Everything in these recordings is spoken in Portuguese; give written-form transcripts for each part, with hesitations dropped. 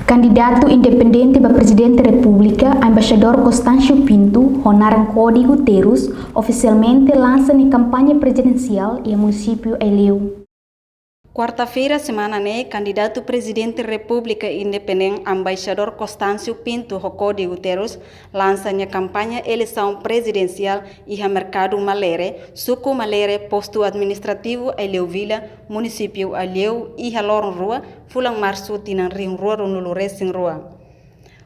Candidato independente para presidente da República, embaixador Constâncio Pinto, Honoran Cody Guterres, oficialmente lança na campanha presidencial em município Eleu. Quarta-feira, semana né, candidato presidente da República Independente, embaixador Constâncio Pinto Cody Guterres, lança a campanha eleição presidencial e a mercado Malere, suco Malere, posto administrativo Eleu Vila, município Eleu e a Loron Rua, fulang março tinan ring rua runulure sing rua.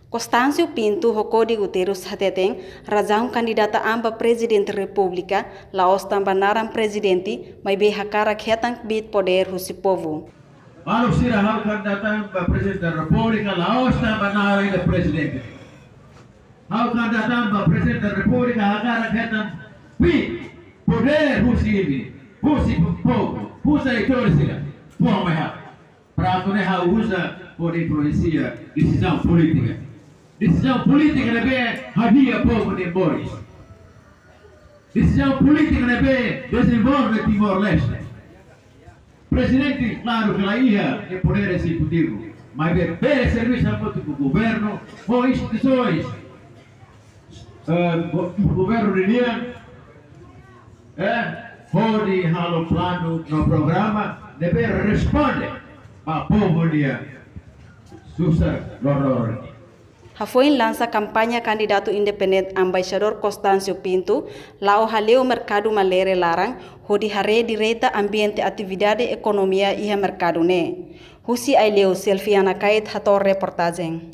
Constâncio Pinto Cody Guterres hateteng razão candidata amba presidente da República, laos tambanaran presidente, mas be hakara khetang bit poder husi povo. Kalau sira hal kandidata amba presidente da República, laos tambanaran ele presidente. Hal kandidata amba presidente da República, hakara khetang bit poder husi povo, husi eleitores sira. Bom, mas para quando ela usa por influencia decisão política. Decisão política é havia povo de Boris. Decisão política é desenvolve Timor-Leste. Presidente, claro que lá ia de poder executivo, mas é serviço ao governo ou instituições, governo união, pode halo plano no programa deve responder ao povo dia susah loror. Hafoin lança campanha candidato independente embaixador Constâncio Pinto, lao haleu mercado Malere larang, hodi hare direita ambiente atividade economia e mercado ne. Husi aileu selfie anakait hator reportagem.